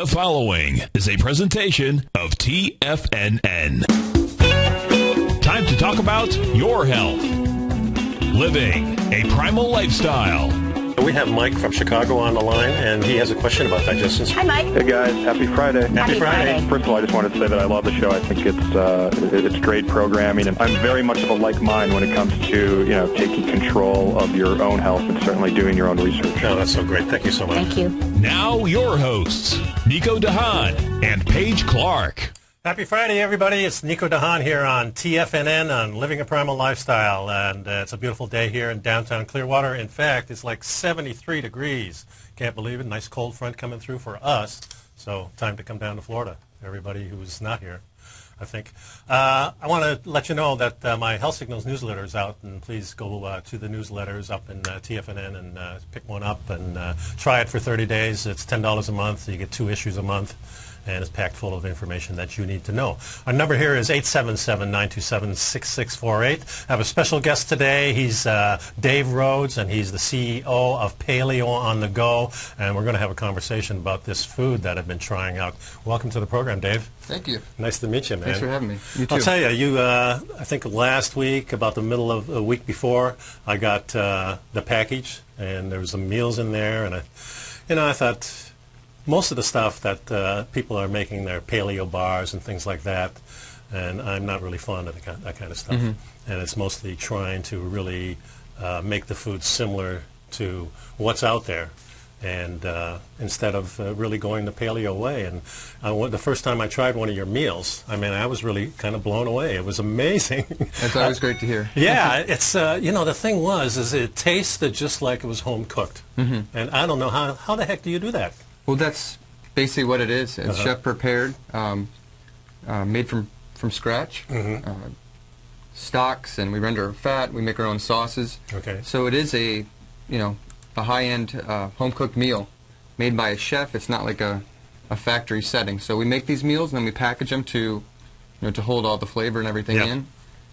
The following is a presentation of TFNN. Time to talk about your health. Living a primal lifestyle. We have Mike from Chicago on the line, and he has a question about digestion. Hi, Mike. Hey, guys. Happy Friday. Happy Friday. First of all, I just wanted to say that I love the show. I think it's great programming, and I'm very much of a like mind when it comes to, taking control of your own health and certainly doing your own research. Oh, that's so great. Thank you so much. Thank you. Now your hosts, Nico De Haan and Paige Clark. Happy Friday, everybody. It's Nico De Haan here on TFNN on Living a Primal Lifestyle, and it's a beautiful day here in downtown Clearwater. In fact, it's like 73 degrees. Can't believe it. Nice cold front coming through for us. So time to come down to Florida, everybody who's not here, I think. I want to let you know that my Health Signals newsletter is out, and please go to the newsletters up in TFNN and pick one up and try it for 30 days. It's $10 a month. You get 2 issues a month. And it's packed full of information that you need to know. Our number here is 877-927-6648. I have a special guest today. He's Dave Rhode, and he's the CEO of Paleo-to-Go. And we're going to have a conversation about this food that I've been trying out. Welcome to the program, Dave. Thank you. Nice to meet you, man. Thanks for having me. You too. I'll tell you, I think last week, about the middle of a week before, I got the package, and there was some meals in there, and I thought, most of the stuff that people are making, their paleo bars and things like that, and I'm not really fond of that kind of stuff. Mm-hmm. And it's mostly trying to really make the food similar to what's out there, and instead of really going the paleo way. And the first time I tried one of your meals, I was really kind of blown away. It was amazing. That's always great to hear. Yeah, it's the thing is it tasted just like it was home cooked, mm-hmm. and I don't know how the heck do you do that? Well, that's basically what it is. It's chef prepared, made from scratch. Mm-hmm. Stocks, and we render fat. We make our own sauces. Okay. So it is a high-end home cooked meal made by a chef. It's not like a factory setting. So we make these meals and then we package them to hold all the flavor and everything in.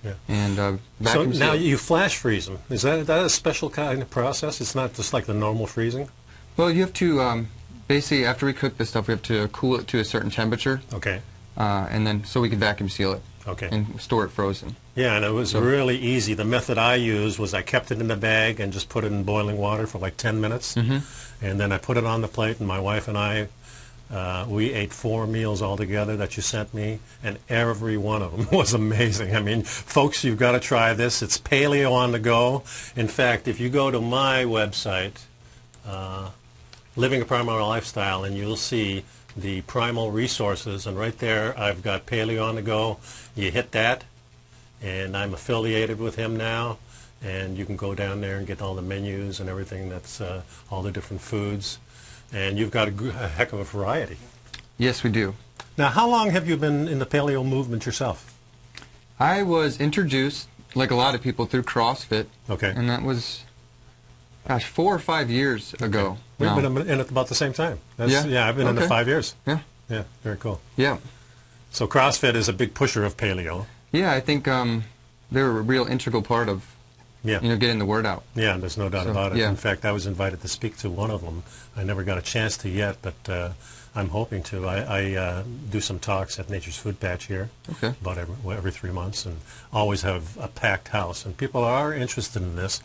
Yeah. And vacuum so now seal. You flash freeze them. Is that a special kind of process? It's not just like the normal freezing. Well, you have to. Basically, after we cook this stuff, we have to cool it to a certain temperature. Okay. And then, so we can vacuum seal it. Okay. And store it frozen. Yeah, and it was really easy. The method I used was I kept it in the bag and just put it in boiling water for like 10 minutes. Mm-hmm. And then I put it on the plate, and my wife and I, we ate 4 meals altogether that you sent me, and every one of them was amazing. Folks, you've got to try this. It's Paleo on the Go. In fact, if you go to my website, Living a Primal Lifestyle, and you'll see the primal resources, and right there I've got Paleo on the Go. You hit that, and I'm affiliated with him now, and you can go down there and get all the menus and everything, that's all the different foods, and you've got a heck of a variety. Yes, we do. Now, how long have you been in the paleo movement yourself? I was introduced, like a lot of people, through CrossFit. Okay. And that was, 4 or 5 years ago. We've been in it about the same time. Yeah, I've been in it 5 years. Yeah. Yeah, very cool. Yeah. So CrossFit is a big pusher of paleo. Yeah, I think they're a real integral part of getting the word out. Yeah, there's no doubt about it. Yeah. In fact, I was invited to speak to one of them. I never got a chance to yet, but I'm hoping to. I do some talks at Nature's Food Patch here about every 3 months, and always have a packed house. And people are interested in this.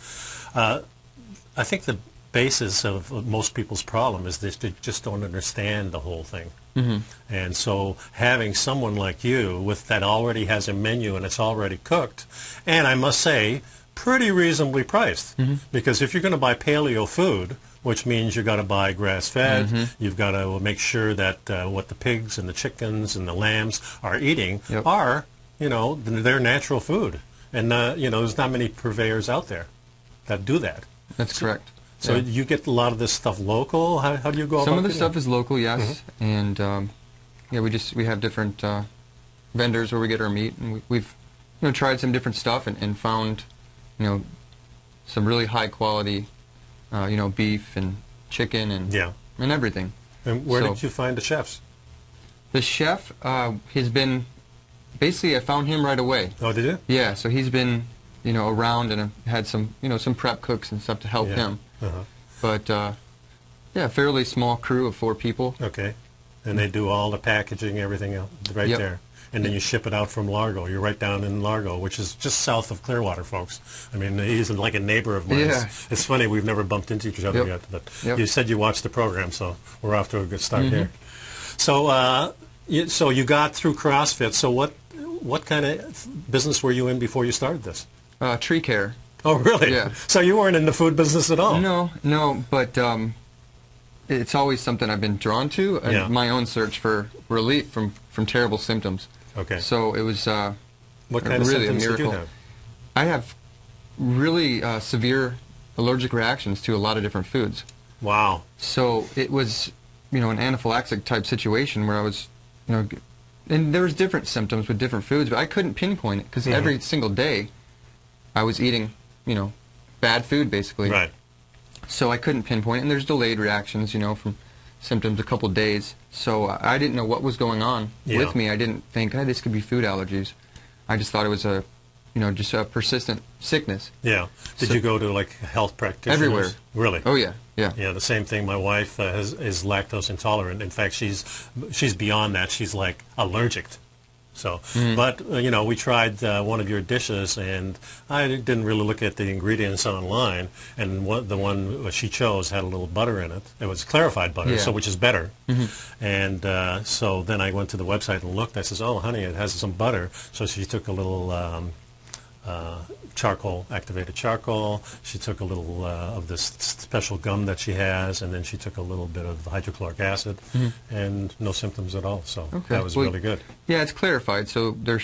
I think the basis of most people's problem is they just don't understand the whole thing. Mm-hmm. And so having someone like you that already has a menu and it's already cooked, and I must say, pretty reasonably priced. Mm-hmm. Because if you're going to buy paleo food, which means you've got to buy grass-fed, you've got to make sure that what the pigs and the chickens and the lambs are eating are, their natural food. And, there's not many purveyors out there that do that. That's correct. So you get a lot of this stuff local? How do you go about it? Some of the stuff is local, yes. Mm-hmm. And, we have different vendors where we get our meat. And we've tried some different stuff and found, some really high quality, beef and chicken and everything. And where did you find the chefs? The chef has been, basically I found him right away. Oh, did you? Yeah, so he's been, around and had some, some prep cooks and stuff to help him. But, fairly small crew of 4 people. Okay. And they do all the packaging, everything right Yep. there. And then you ship it out from Largo. You're right down in Largo, which is just south of Clearwater, folks. I mean, he's like a neighbor of mine. Yeah. It's funny, we've never bumped into each other yet. But you said you watched the program, so we're off to a good start here. So, so you got through CrossFit. So what kind of business were you in before you started this? Tree care. Oh, really? Yeah. So you weren't in the food business at all? No, but it's always something I've been drawn to, and my own search for relief from terrible symptoms. Okay. So it was what kind really of symptoms a miracle. did you have? I have really severe allergic reactions to a lot of different foods. Wow. So it was, an anaphylactic type situation where I was, and there was different symptoms with different foods, but I couldn't pinpoint it because every single day I was eating, bad food basically. Right. So I couldn't pinpoint it, and there's delayed reactions, from symptoms a couple days. So I didn't know what was going on with me. I didn't think, this could be food allergies. I just thought it was just a persistent sickness. Yeah. Did you go to like health practitioners? Everywhere. Really? Oh yeah, yeah. Yeah, the same thing. My wife is lactose intolerant. In fact, she's beyond that. She's like allergic. So, but we tried one of your dishes, and I didn't really look at the ingredients online. And the one she chose had a little butter in it. It was clarified butter, so which is better. And so then I went to the website and looked. I says, "Oh, honey, it has some butter." So she took a little activated charcoal. She took a little of this special gum that she has, and then she took a little bit of hydrochloric acid, and no symptoms at all. So that was really good. Yeah, it's clarified, so there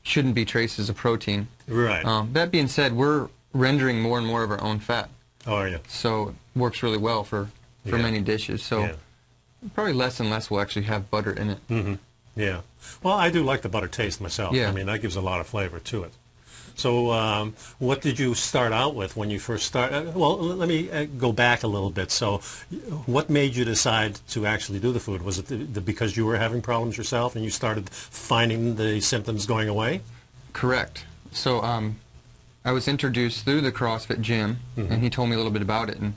shouldn't be traces of protein. Right. That being said, we're rendering more and more of our own fat. Oh, are you? So it works really well for many dishes. So probably less and less will actually have butter in it. Yeah. Well, I do like the butter taste myself. Yeah. I mean, that gives a lot of flavor to it. So what did you start out with when you first started? Well, let me go back a little bit. So what made you decide to actually do the food? Was it because you were having problems yourself and you started finding the symptoms going away? Correct. So I was introduced through the CrossFit gym, and he told me a little bit about it. And,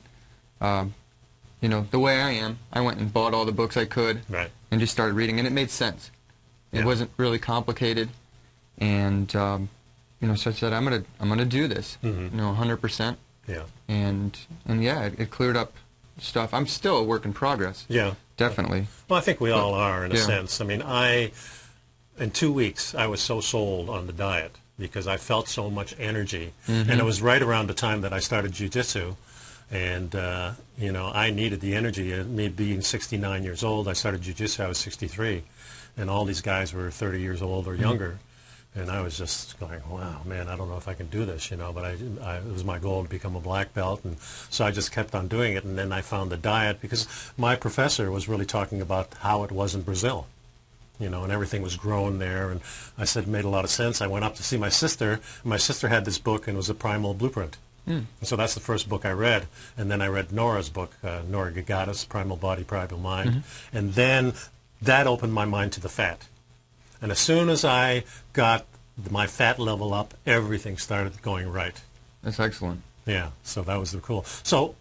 the way I am, I went and bought all the books I could and just started reading, and it made sense. It wasn't really complicated. And... so I said, I'm gonna do this, 100%. Yeah. And it cleared up stuff. I'm still a work in progress. Yeah. Definitely. Well, I think we all are in a sense. I mean, in 2 weeks, I was so sold on the diet because I felt so much energy, and it was right around the time that I started jiu-jitsu, and I needed the energy. Me being 69 years old, I started jiu-jitsu. I was 63, and all these guys were 30 years old or younger. And I was just going, wow, man, I don't know if I can do this, but it was my goal to become a black belt, and so I just kept on doing it. And then I found the diet because my professor was really talking about how it was in Brazil, and everything was grown there. And I said it made a lot of sense. I went up to see my sister, and my sister had this book, and it was a Primal Blueprint. And so that's the first book I read. And then I read Nora's book, Nora Gagatta's Primal Body, Primal Mind. And then that opened my mind to the fat. And as soon as I got my fat level up, everything started going right. That's excellent. Yeah, so that was cool. So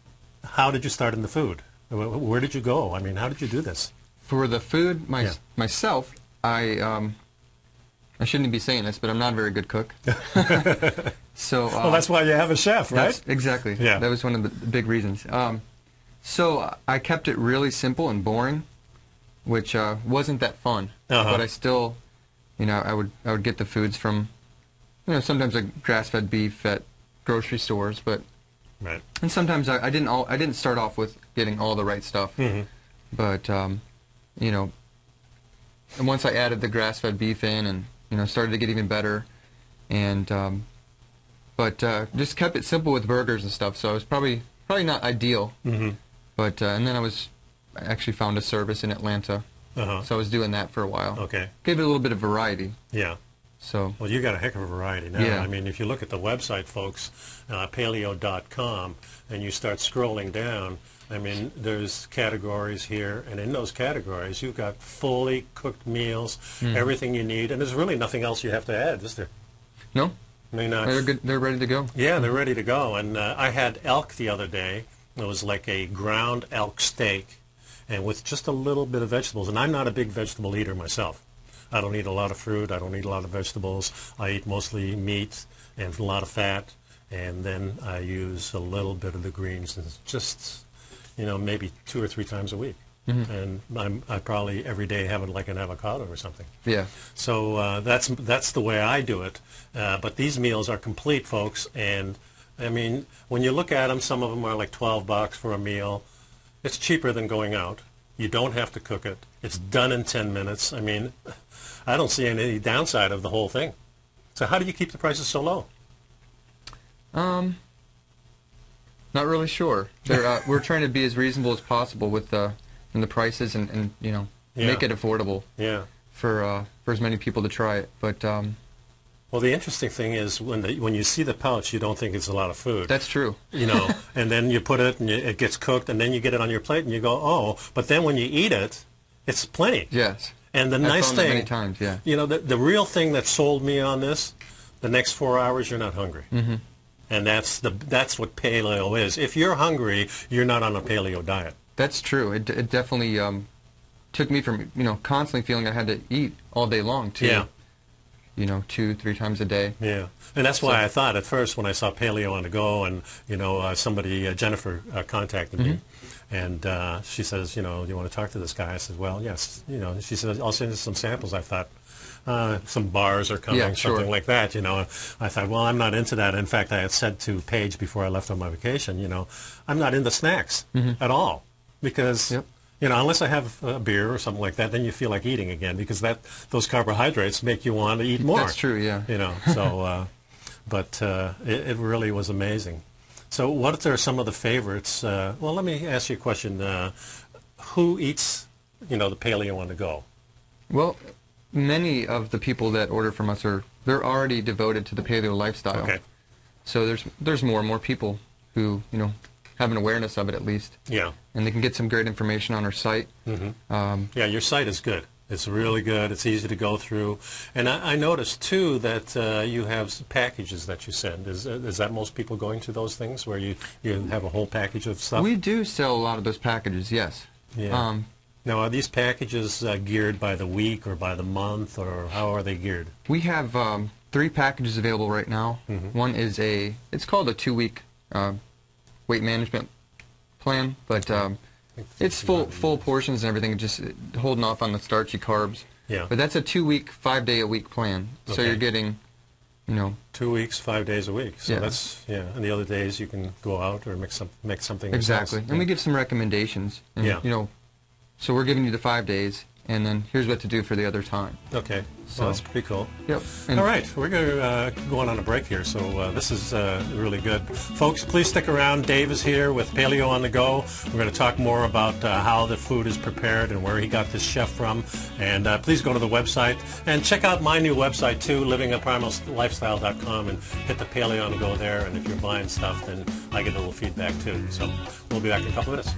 how did you start in the food? Where did you go? I mean, how did you do this? For the food, myself, I shouldn't be saying this, but I'm not a very good cook. So well, that's why you have a chef, right? Exactly. Yeah. That was one of the big reasons. So I kept it really simple and boring, which wasn't that fun. But I still... I would get the foods from, sometimes like grass-fed beef at grocery stores, but and sometimes I didn't start off with getting all the right stuff, but and once I added the grass-fed beef in, and started to get even better, and but just kept it simple with burgers and stuff. So I was probably not ideal, but and then I actually found a service in Atlanta. So I was doing that for a while. Okay. Gave it a little bit of variety. Yeah. So. Well, you got a heck of a variety now. Yeah. I mean, if you look at the website, folks, paleo.com, and you start scrolling down, I mean, there's categories here, and in those categories, you've got fully cooked meals, everything you need, and there's really nothing else you have to add, is there? No. I mean, they're good. They're ready to go. Yeah, they're ready to go. And I had elk the other day. It was like a ground elk steak. and with just a little bit of vegetables. And I'm not a big vegetable eater myself. I don't eat a lot of fruit. I don't eat a lot of vegetables. I eat mostly meat and a lot of fat, and then I use a little bit of the greens, and just, you know, maybe 2 or 3 times a week. And I probably every day have it like an avocado or something. Yeah. So that's the way I do it. But these meals are complete, folks. And I mean, when you look at them, some of them are like $12 for a meal. It's cheaper than going out. You don't have to cook it. It's done in 10 minutes. I mean, I don't see any downside of the whole thing. So how do you keep the prices so low? Not really sure. We're trying to be as reasonable as possible with the prices, and you know, make it affordable. Yeah. For as many people to try it. But well, the interesting thing is when you see the pouch, you don't think it's a lot of food. That's true. You know, and then you put it and it gets cooked, and then you get it on your plate and you go, oh. But then when you eat it, it's plenty. Yes. And the I've nice found that thing, many times, yeah. You know, the real thing that sold me on this, the next 4 hours you're not hungry. And that's what paleo is. If you're hungry, you're not on a paleo diet. That's true. It definitely took me from, you know, constantly feeling I had to eat all day long to, you know, 2-3 times a day. Yeah. And that's why I thought at first when I saw Paleo on the Go, and, you know, somebody, Jennifer, contacted me, and she says, you know, do you want to talk to this guy? I said, well, yes. You know, she said, I'll send you some samples. I thought, some bars are coming, something like that, you know. I thought, well, I'm not into that. In fact, I had said to Paige before I left on my vacation, you know, I'm not into snacks at all, because, you know, unless I have a beer or something like that, then you feel like eating again, because those carbohydrates make you want to eat more. That's true, yeah. You know, so, but it really was amazing. So what are some of the favorites? Well, let me ask you a question. Who eats, you know, the Paleo on the Go? Well, many of the people that order from us they're already devoted to the paleo lifestyle. Okay. So there's more and more people who, you know, have an awareness of it at least. Yeah. And they can get some great information on our site. Yeah, your site is good. It's really good. It's easy to go through. And I noticed, too, that you have packages that you send. Is that most people going to those things where you have a whole package of stuff? We do sell a lot of those packages, yes. Yeah. Now, are these packages geared by the week or by the month, or how are they geared? We have 3 packages available right now. One is it's called a 2-week weight management plan, but it's full portions and everything, just holding off on the starchy carbs. Yeah. But that's a 2-week, 5-day-a-week plan. So you're getting, you know, 2 weeks, 5 days a week. So that's and the other days you can go out or make something. Exactly. And we give some recommendations. And, you know, so we're giving you the 5 days, and then here's what to do for the other time. Okay. So well, that's pretty cool. Yep. All right. We're going on a break here, so this is really good. Folks, please stick around. Dave is here with Paleo on the Go. We're going to talk more about how the food is prepared and where he got this chef from. And please go to the website and check out my new website, too, livingaprimallifestyle.com, and hit the Paleo on the Go there. And if you're buying stuff, then I get a little feedback, too. So we'll be back in a couple minutes.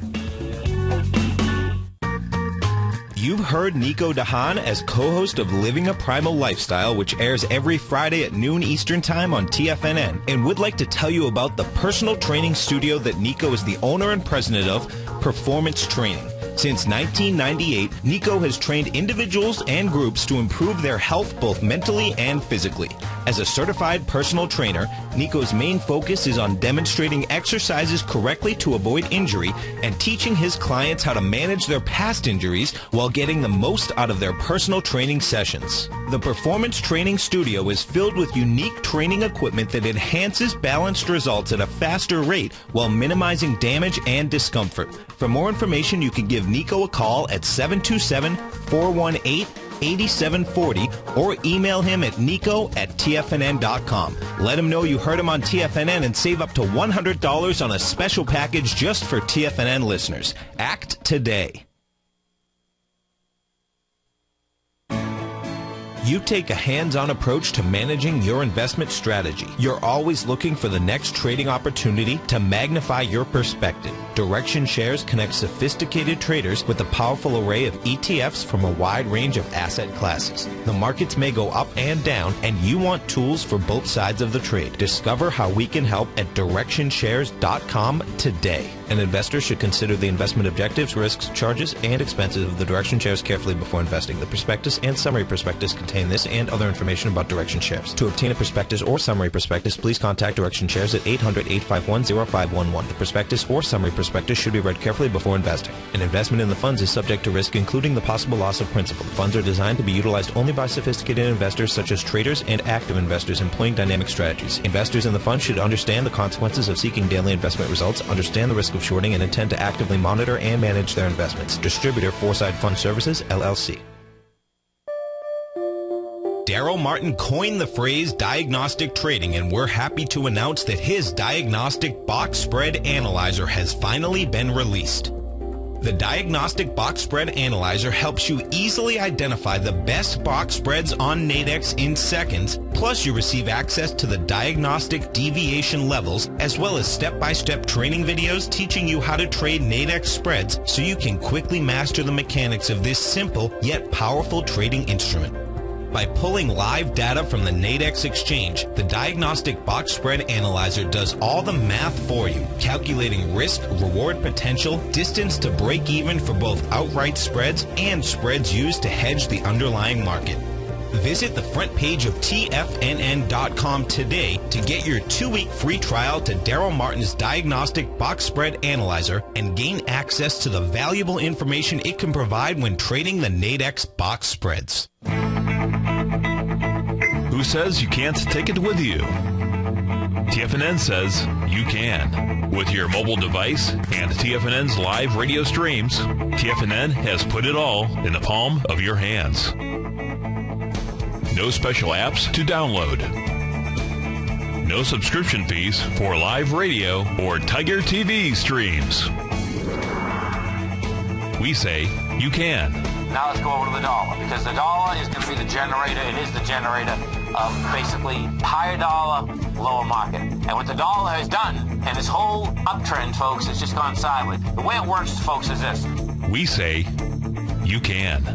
You've heard Nico De Haan as co-host of Living a Primal Lifestyle, which airs every Friday at noon Eastern Time on TFNN, and would like to tell you about the personal training studio that Nico is the owner and president of, Performance Training. Since 1998, Nico has trained individuals and groups to improve their health both mentally and physically. As a certified personal trainer, Nico's main focus is on demonstrating exercises correctly to avoid injury and teaching his clients how to manage their past injuries while getting the most out of their personal training sessions. The Performance Training Studio is filled with unique training equipment that enhances balanced results at a faster rate while minimizing damage and discomfort. For more information, you can give Nico a call at 727-418-8740 or email him at nico@tfnn.com. Let him know you heard him on TFNN and save up to $100 on a special package just for TFNN listeners. Act today. You take a hands-on approach to managing your investment strategy. You're always looking for the next trading opportunity to magnify your perspective. Direction Shares connects sophisticated traders with a powerful array of ETFs from a wide range of asset classes. The markets may go up and down, and you want tools for both sides of the trade. Discover how we can help at directionshares.com today. An investor should consider the investment objectives, risks, charges, and expenses of the Direction shares carefully before investing. The prospectus and summary prospectus contain this and other information about Direction shares. To obtain a prospectus or summary prospectus, please contact Direction shares at 800-851-0511. The prospectus or summary prospectus should be read carefully before investing. An investment in the funds is subject to risk, including the possible loss of principal. The funds are designed to be utilized only by sophisticated investors such as traders and active investors employing dynamic strategies. Investors in the fund should understand the consequences of seeking daily investment results, understand the risk of shorting, and intend to actively monitor and manage their investments. Distributor Foreside Fund Services, LLC. Daryl Martin coined the phrase diagnostic trading, and we're happy to announce that his diagnostic box spread analyzer has finally been released. The Diagnostic Box Spread Analyzer helps you easily identify the best box spreads on Nadex in seconds, plus you receive access to the diagnostic deviation levels, as well as step-by-step training videos teaching you how to trade Nadex spreads so you can quickly master the mechanics of this simple yet powerful trading instrument. By pulling live data from the Nadex exchange, the Diagnostic Box Spread Analyzer does all the math for you, calculating risk, reward potential, distance to break even for both outright spreads and spreads used to hedge the underlying market. Visit the front page of TFNN.com today to get your 2-week free trial to Daryl Martin's Diagnostic Box Spread Analyzer and gain access to the valuable information it can provide when trading the Nadex box spreads. Who says you can't take it with you? TFNN says you can. With your mobile device and TFNN's live radio streams, TFNN has put it all in the palm of your hands. No special apps to download. No subscription fees for live radio or Tiger TV streams. We say you can. Now let's go over to the dollar, because the dollar is going to be the generator. It is the generator of basically higher dollar, lower market. And what the dollar has done, and this whole uptrend, folks, has just gone sideways. The way it works, folks, is this. We say you can.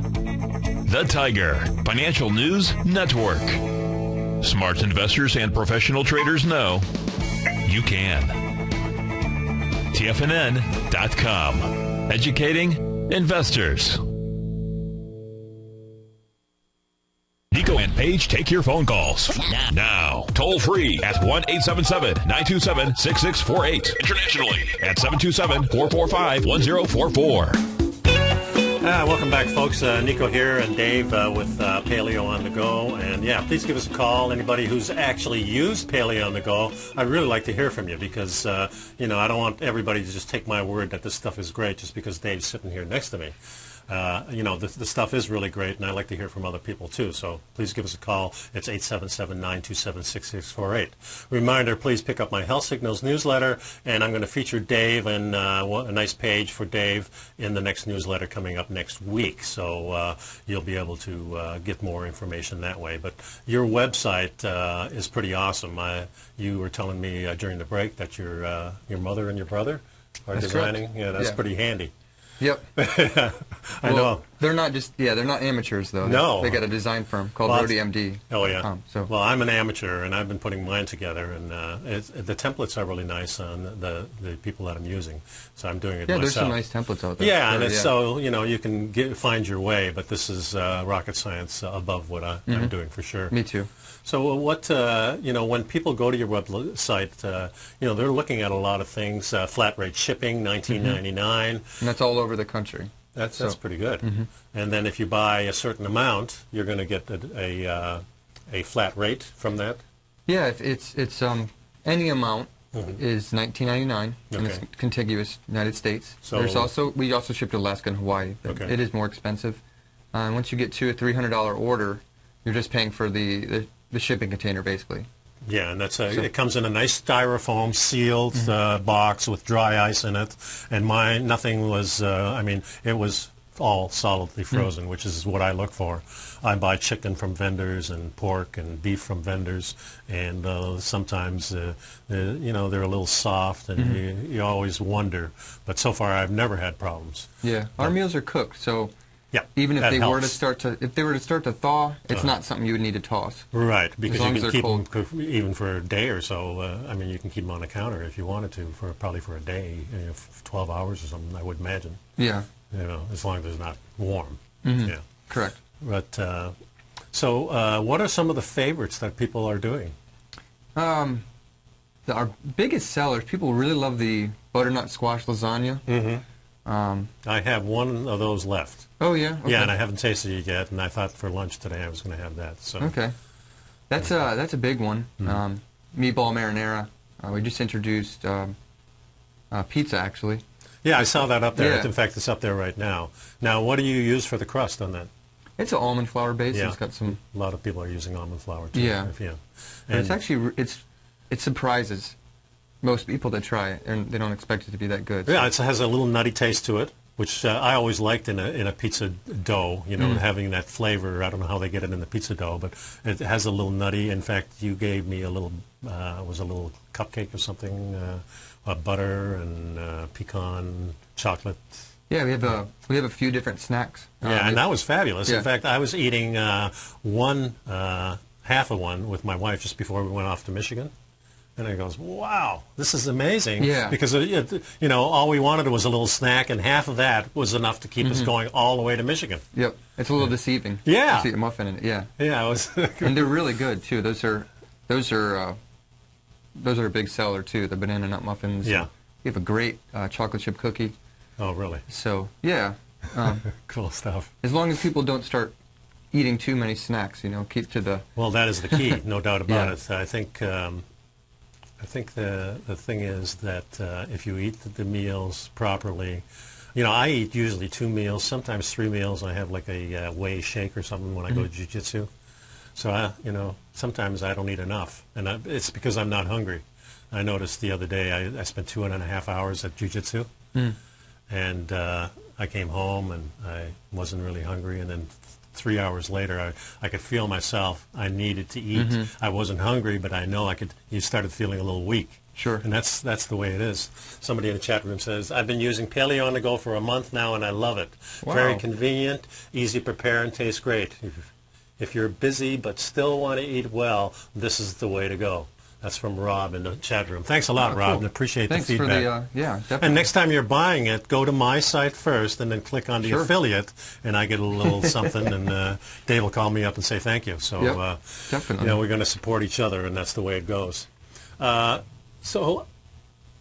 The Tiger Financial News Network. Smart investors and professional traders know you can. TFNN.com. Educating investors. Nico and Paige take your phone calls now. Toll free at 1-877-927-6648. Internationally at 727-445-1044. Welcome back, folks. Nico here and Dave with Paleo on the Go. And yeah, please give us a call. Anybody who's actually used Paleo on the Go, I'd really like to hear from you because, I don't want everybody to just take my word that this stuff is great just because Dave's sitting here next to me. The stuff is really great, and I like to hear from other people too. So please give us a call. It's 877-927-6648. Reminder, please pick up my Health Signals newsletter, and I'm going to feature Dave and a nice page for Dave in the next newsletter coming up next week. So you'll be able to get more information that way. But your website is pretty awesome. You were telling me during the break that your mother and your brother are designing. Correct. Yeah, that's pretty handy. Yep. I know. They're not amateurs, though. No. They got a design firm called Rhode MD. Oh, yeah. So. Well, I'm an amateur, and I've been putting mine together, and the templates are really nice on the people that I'm using. So I'm doing it myself. Yeah, there's some nice templates out there. Yeah, and so, you can find your way, but this is rocket science above what I'm doing for sure. Me too. So what, when people go to your website, they're looking at a lot of things, flat rate shipping, $19.99. And that's all over the country. That's pretty good. And then if you buy a certain amount, you're going to get a flat rate from that? Yeah, it's any amount is $19.99 in the contiguous United States. So we also ship to Alaska and Hawaii. But it is more expensive. Once you get to a $300 order, you're just paying for the shipping container, basically. Yeah, and that's it comes in a nice styrofoam sealed box with dry ice in it. And mine, nothing was, it was all solidly frozen, which is what I look for. I buy chicken from vendors and pork and beef from vendors, and sometimes, they're a little soft, and you always wonder. But so far, I've never had problems. Yeah, our meals are cooked, so Yeah, even if they helps. were to start to thaw, it's not something you would need to toss. Right, because you can keep cold. them even for a day or so. I mean, you can keep them on the counter if you wanted to probably for a day, 12 hours or something, I would imagine. Yeah. As long as it's not warm. Mm-hmm. Yeah. Correct. But so, what are some of the favorites that people are doing? Our biggest sellers, people really love the butternut squash lasagna. Mm-hmm. I have one of those left. Oh, yeah? Okay. Yeah, and I haven't tasted it yet, and I thought for lunch today I was going to have that. So. Okay. That's a big one. Mm-hmm. Meatball marinara. We just introduced pizza, actually. Yeah, I saw that up there. Yeah. In fact, it's up there right now. Now, what do you use for the crust on that? It's an almond flour base. Yeah. It's got some... A lot of people are using almond flour, too. Yeah. And it's actually... It surprises most people that try it, and they don't expect it to be that good. Yeah, it has a little nutty taste to it, which I always liked in a pizza dough, having that flavor. I don't know how they get it in the pizza dough, but it has a little nutty. In fact, you gave me a little cupcake or something, butter and pecan chocolate. Yeah, we have a few different snacks. Yeah, and that was fabulous. Yeah. In fact, I was eating half of one with my wife just before we went off to Michigan. And I goes, wow, this is amazing. Yeah. Because, all we wanted was a little snack, and half of that was enough to keep us going all the way to Michigan. Yep. It's a little deceiving. Yeah. To see a muffin in it, yeah. Yeah, it was. And they're really good, too. Those are a big seller, too, the banana nut muffins. Yeah. We have a great chocolate chip cookie. Oh, really? So, yeah. Cool stuff. As long as people don't start eating too many snacks, keep to the... Well, that is the key, no doubt about Yeah. it. I think the thing is that if you eat the meals properly, I eat usually 2 meals, sometimes 3 meals. I have like a whey shake or something when I go to jiu-jitsu. So, sometimes I don't eat enough, and it's because I'm not hungry. I noticed the other day I spent 2.5 hours at jiu-jitsu, and I came home and I wasn't really hungry, and then 3 hours later, I could feel myself. I needed to eat. I wasn't hungry, but I know I could. You started feeling a little weak. Sure. And that's the way it is. Somebody in the chat room says, I've been using Paleo-on-the-Go for a month now, and I love it. Wow. Very convenient, easy to prepare, and tastes great. If you're busy but still want to eat well, this is the way to go. That's from Rob in the chat room. Thanks a lot, Rob, and appreciate Thanks the feedback. for the, yeah, definitely. And next time you're buying it, go to my site first and then click on the affiliate, and I get a little something, and Dave will call me up and say thank you. So, definitely. We're going to support each other, and that's the way it goes. So,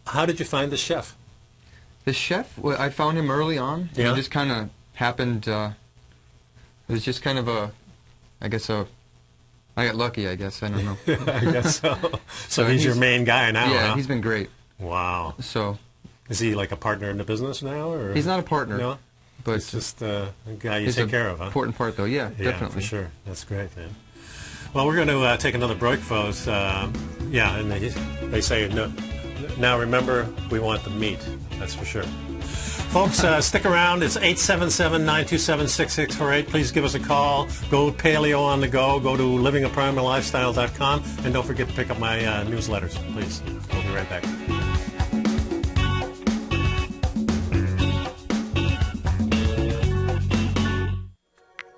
how did you find the chef? The chef, I found him early on. Yeah. It just kind of happened, it was just kind of I got lucky, I guess. I don't know. I guess so. So he's your main guy now, Yeah, huh? he's been great. Wow. So. Is he like a partner in the business now? Or? He's not a partner. No? But he's just a guy you take care of, huh? Important part, though. Yeah, Yeah, definitely. for sure. That's great, man. Well, we're going to take another break, folks. And they say, no, now remember, we want the meat. That's for sure. Folks, stick around. It's 877-927-6648. Please give us a call. Go Paleo on the Go. Go to livingaprimallifestyle.com. And don't forget to pick up my newsletters, please. We'll be right back.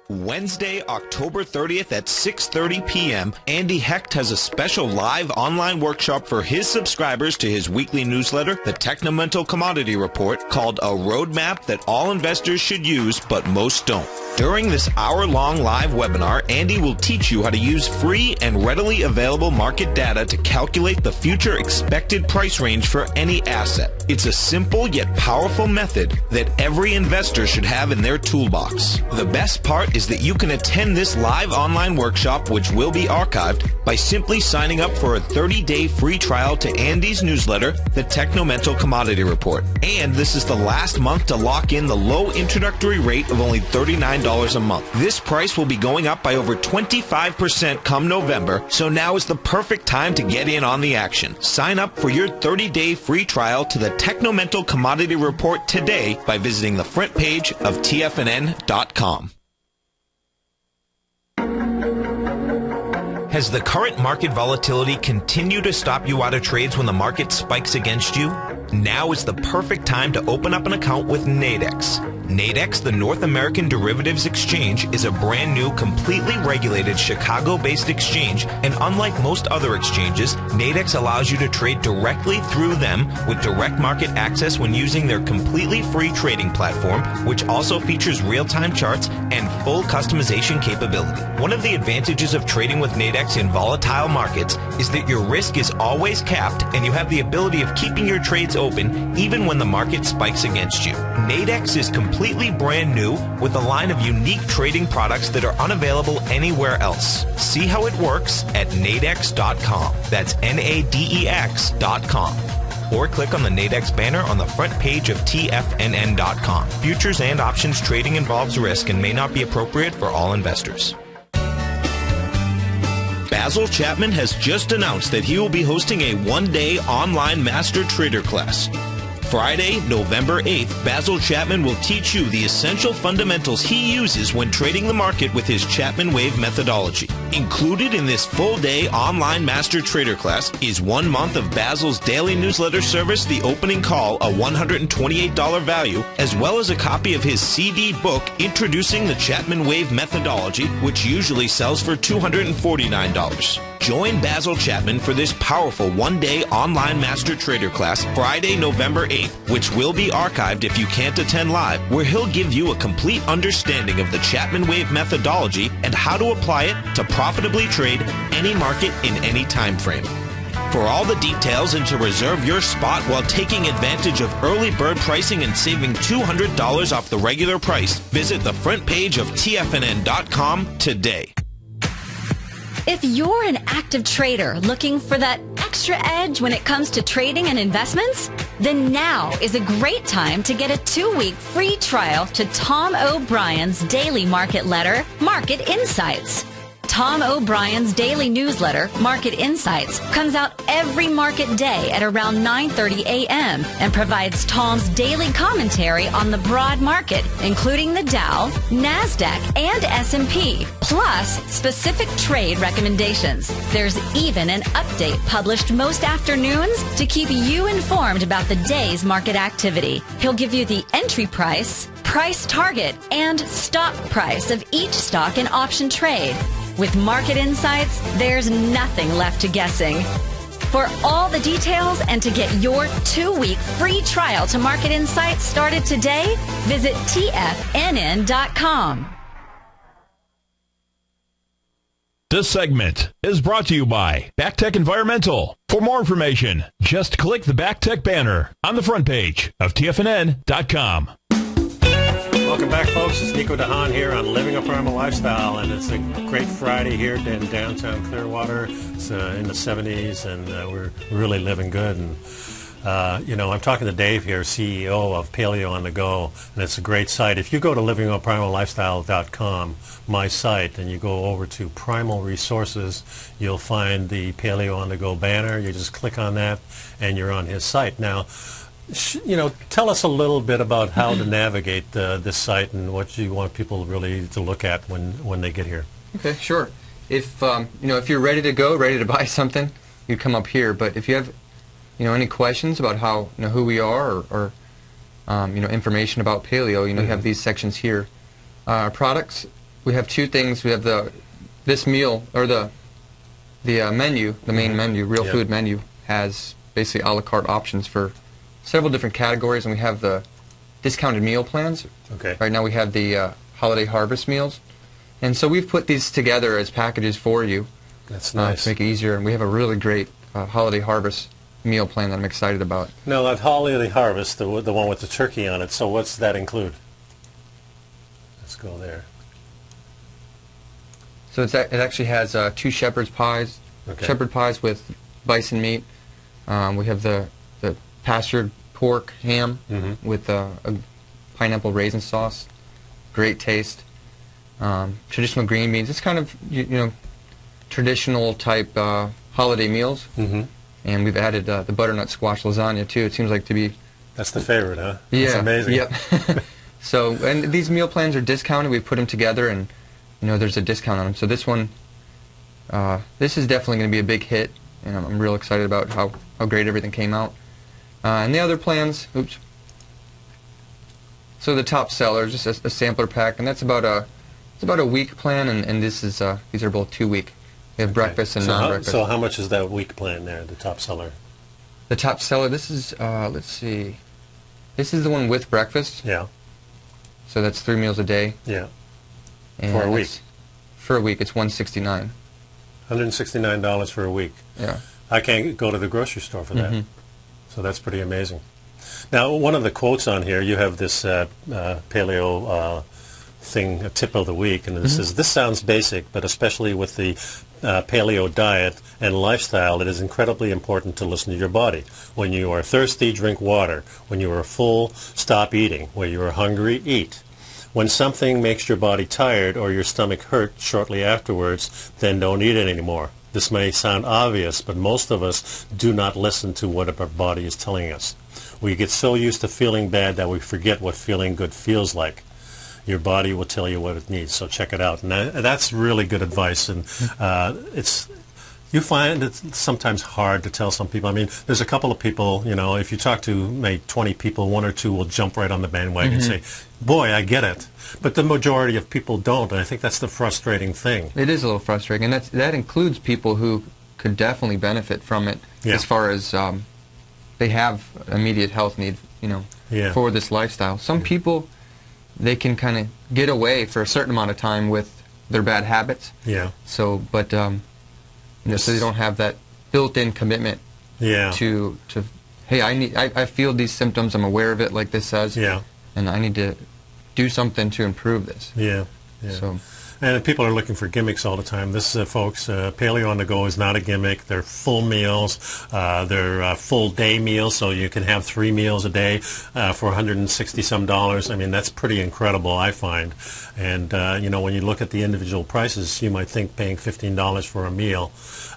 Wednesday, October 30th at 6:30 p.m., Andy Hecht has a special live online workshop for his subscribers to his weekly newsletter, the Technomental Commodity Report, called A Roadmap That All Investors Should Use, But Most Don't. During this hour-long live webinar, Andy will teach you how to use free and readily available market data to calculate the future expected price range for any asset. It's a simple yet powerful method that every investor should have in their toolbox. The best part is that you can attend this live online workshop, which will be archived, by simply signing up for a 30-day free trial to Andy's newsletter, the Technomental Commodity Report. And this is the last month to lock in the low introductory rate of only $39 a month. This price will be going up by over 25% come November, so now is the perfect time to get in on the action. Sign up for your 30-day free trial to the Technomental Commodity Report today by visiting the front page of TFNN.com. Has the current market volatility continued to stop you out of trades when the market spikes against you? Now is the perfect time to open up an account with Nadex. Nadex, the North American Derivatives Exchange, is a brand new, completely regulated Chicago-based exchange, and unlike most other exchanges, Nadex allows you to trade directly through them with direct market access when using their completely free trading platform, which also features real-time charts and full customization capability. One of the advantages of trading with Nadex in volatile markets is that your risk is always capped and you have the ability of keeping your trades open even when the market spikes against you. Nadex is completely brand new with a line of unique trading products that are unavailable anywhere else. See how it works at nadex.com. That's NADEX.com. Or click on the Nadex banner on the front page of TFNN.com. Futures and options trading involves risk and may not be appropriate for all investors. Basil Chapman has just announced that he will be hosting a one-day online master trader class. Friday, November 8th, Basil Chapman will teach you the essential fundamentals he uses when trading the market with his Chapman Wave methodology. Included in this full-day online master trader class is 1 month of Basil's daily newsletter service, The Opening Call, a $128 value, as well as a copy of his CD book, Introducing the Chapman Wave Methodology, which usually sells for $249. Join Basil Chapman for this powerful one-day online master trader class Friday, November 8th, which will be archived if you can't attend live, where he'll give you a complete understanding of the Chapman Wave methodology and how to apply it to profitably trade any market in any time frame. For all the details and to reserve your spot while taking advantage of early bird pricing and saving $200 off the regular price, visit the front page of TFNN.com today. If you're an active trader looking for that extra edge when it comes to trading and investments, then now is a great time to get a 2-week free trial to Tom O'Brien's daily market letter, Market Insights. Tom O'Brien's daily newsletter, Market Insights, comes out every market day at around 9:30 a.m. and provides Tom's daily commentary on the broad market, including the Dow, NASDAQ, and S&P, plus specific trade recommendations. There's even an update published most afternoons to keep you informed about the day's market activity. He'll give you the entry price, price target, and stop price of each stock and option trade. With Market Insights, there's nothing left to guessing. For all the details and to get your 2-week free trial to Market Insights started today, visit TFNN.com. This segment is brought to you by BackTech Environmental. For more information, just click the BackTech banner on the front page of TFNN.com. Welcome back, folks. It's Nico De Haan here on Living a Primal Lifestyle, and it's a great Friday here in downtown Clearwater. It's in the 70s, and we're really living good. And I'm talking to Dave here, CEO of Paleo-to-Go, and it's a great site. If you go to livingaprimallifestyle.com, my site, and you go over to Primal Resources, you'll find the Paleo-to-Go banner. You just click on that, and you're on his site. Now, tell us a little bit about how to navigate this site and what you want people really to look at when they get here. Okay, sure. If if you're ready to go, ready to buy something, you come up here. But if you have any questions about how who we are or information about paleo, you have these sections here. Our products, we have two things. We have this meal or the menu, the main menu, real food menu has basically a la carte options for several different categories, and we have the discounted meal plans. Okay. Right now we have the holiday harvest meals, and so we've put these together as packages for you. That's nice. To make it easier, and we have a really great holiday harvest meal plan that I'm excited about. Now that holiday harvest, the one with the turkey on it, so what's that include? Let's go there. So it actually has 2 shepherd's pies, shepherd pies with bison meat. We have the pastured pork ham with a pineapple raisin sauce, great taste. Traditional green beans. It's kind of traditional type holiday meals. And we've added the butternut squash lasagna too. It seems like to be. That's the favorite, huh? Yeah. That's amazing. Yep. So, and these meal plans are discounted. We've put them together, and there's a discount on them. So this one, this is definitely going to be a big hit, and I'm real excited about how great everything came out. And the other plans, So the top seller is just a sampler pack, and that's about a week plan, and this is these are both 2 week. We have breakfast and non-breakfast. So how much is that week plan there, the top seller? The top seller, this is, let's see, this is the one with breakfast. Yeah. So that's 3 meals a day. Yeah. And for a week? For a week, it's $169. $169 for a week. Yeah. I can't go to the grocery store for that. So that's pretty amazing. Now, one of the quotes on here, you have this paleo thing, a tip of the week, and it says, "This sounds basic, but especially with the paleo diet and lifestyle, it is incredibly important to listen to your body. When you are thirsty, drink water. When you are full, stop eating. When you are hungry, eat. When something makes your body tired or your stomach hurt shortly afterwards, then don't eat it anymore." This may sound obvious, but most of us do not listen to what our body is telling us. We get so used to feeling bad that we forget what feeling good feels like. Your body will tell you what it needs, so check it out. And that's really good advice. And you find it's sometimes hard to tell some people. I mean, there's a couple of people, you know, if you talk to maybe 20 people, 1 or 2 will jump right on the bandwagon and say, boy, I get it. But the majority of people don't, and I think that's the frustrating thing. It is a little frustrating, and that includes people who could definitely benefit from it as far as they have immediate health need, you know, for this lifestyle. Some people, they can kind of get away for a certain amount of time with their bad habits. Yeah. So, but you know, so they don't have that built-in commitment. To hey, I feel these symptoms. I'm aware of it, like this says. And I need to do something to improve this. So. And people are looking for gimmicks all the time. This, folks, Paleo on the Go is not a gimmick. They're full meals. They're full day meals, so you can have 3 meals a day for $160-some. I mean, that's pretty incredible, I find. And, you know, when you look at the individual prices, you might think paying $15 for a meal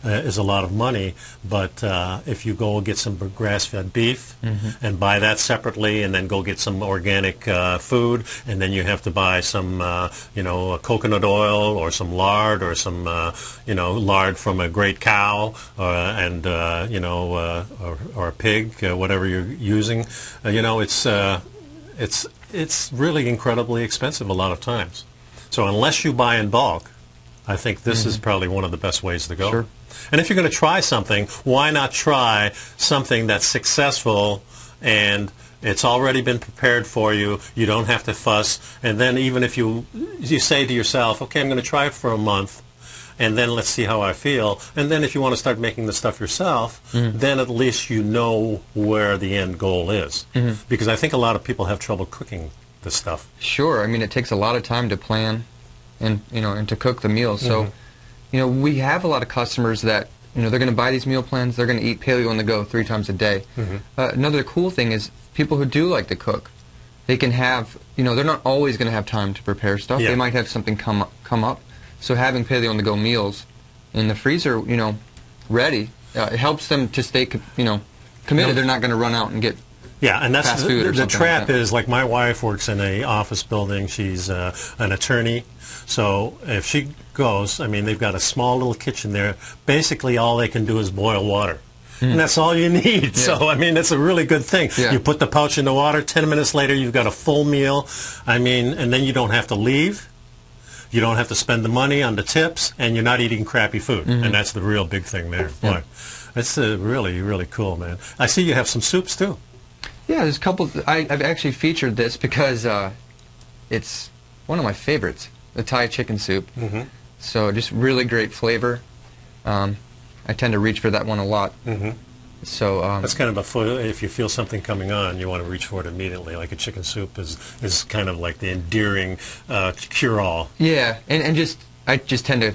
is a lot of money. But if you go get some grass-fed beef and buy that separately, and then go get some organic food, and then you have to buy some, you know, coconut oil or some lard or some, you know, lard from a great cow and, you know, or a pig, whatever you're using. You know, it's really incredibly expensive a lot of times. So unless you buy in bulk, I think this is probably one of the best ways to go. Sure. And if you're going to try something, why not try something that's successful and it's already been prepared for you. You don't have to fuss. And then even if you say to yourself, okay, I'm going to try it for a month, and then let's see how I feel. And then if you want to start making the stuff yourself, then at least you know where the end goal is. Because I think a lot of people have trouble cooking this stuff. Sure. I mean, it takes a lot of time to plan and, you know, and to cook the meals. So, you know, we have a lot of customers that, you know, they're going to buy these meal plans. They're going to eat Paleo on the Go 3 times a day. Another cool thing is people who do like to cook, they can have, you know, they're not always going to have time to prepare stuff. They might have something come up. So having Paleo on the Go meals in the freezer, you know, ready, it helps them to stay, you know, committed. They're not going to run out and get and that's fast food or the trap like that. Is like my wife works in a office building. She's an attorney. So if she goes, I mean, they've got a small little kitchen there. Basically, all they can do is boil water. And that's all you need. So, I mean, that's a really good thing. You put the pouch in the water, 10 minutes later, you've got a full meal. I mean, and then you don't have to leave. You don't have to spend the money on the tips, and you're not eating crappy food. And that's the real big thing there. Boy, that's really, really cool, man. I see you have some soups, too. Yeah, there's a couple. I've actually featured this because it's one of my favorites, the Thai chicken soup. So just really great flavor. I tend to reach for that one a lot. So that's kind of if you feel something coming on, you want to reach for it immediately. Like a chicken soup is kind of like the endearing cure-all. Yeah, and I just tend to,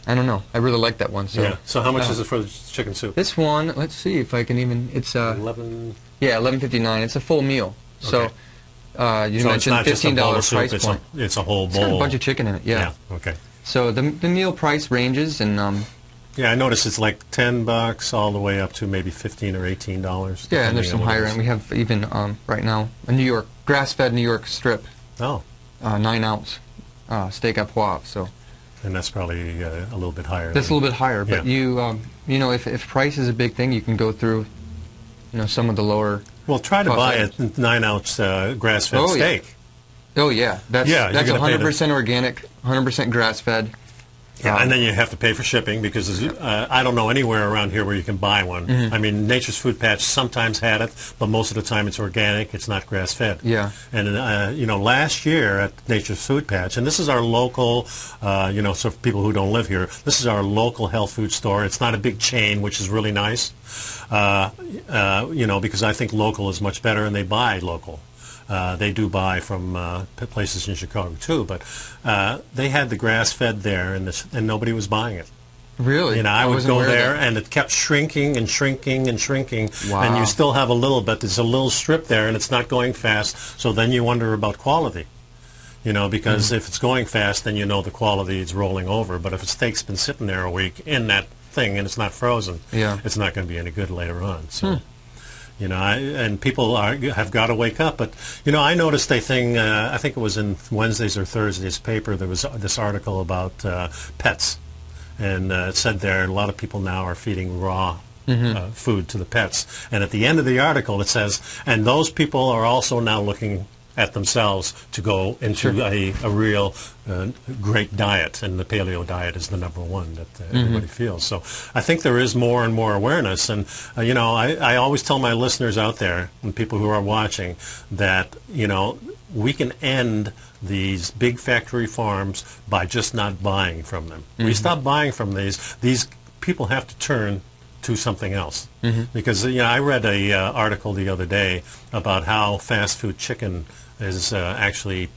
I don't know, I really like that one. So So how much is it for the chicken soup? This one, let's see if I can even. It's $11.59. It's a full meal. Okay. So you mentioned $15 price point. It's a whole bowl. It's got a bunch of chicken in it. Yeah. Okay. So the meal price ranges and. Yeah, I noticed it's like $10 all the way up to maybe $15 or $18. Yeah, and there's some higher end. We have even right now a New York grass-fed New York strip. 9-ounce steak à poivre. So. And that's probably a little bit higher. That's a little bit higher, but you know, if price is a big thing, you can go through, you know, some of the lower. Well, try to buy a 9-ounce grass-fed steak. Oh yeah, that's 100% organic, 100% grass-fed. Yeah, and then you have to pay for shipping because I don't know anywhere around here where you can buy one. I mean, Nature's Food Patch sometimes had it, but most of the time it's organic. It's not grass-fed. Yeah. And, you know, last year at Nature's Food Patch, and this is our local, you know, so for people who don't live here, this is our local health food store. It's not a big chain, which is really nice, you know, because I think local is much better, and they buy local. They do buy from places in Chicago too, but they had the grass-fed there, and nobody was buying it. Really? You know, I would go there, and it kept shrinking and shrinking and shrinking, and you still have a little bit. There's a little strip there, and it's not going fast. So then you wonder about quality. You know, because if it's going fast, then you know the quality is rolling over. But if a steak's been sitting there a week in that thing and it's not frozen, it's not going to be any good later on. So. You know, and people have got to wake up. But, you know, I noticed a thing, I think it was in Wednesday's or Thursday's paper, there was this article about pets. And it said there a lot of people now are feeding raw food to the pets. And at the end of the article it says, and those people are also now looking at themselves to go into a real great diet, and the paleo diet is the number one that everybody feels. So I think there is more and more awareness, and you know, I always tell my listeners out there and people who are watching that, you know, we can end these big factory farms by just not buying from them. We stop buying from these people have to turn to something else. Because, you know, I read a article the other day about how fast food chicken is actually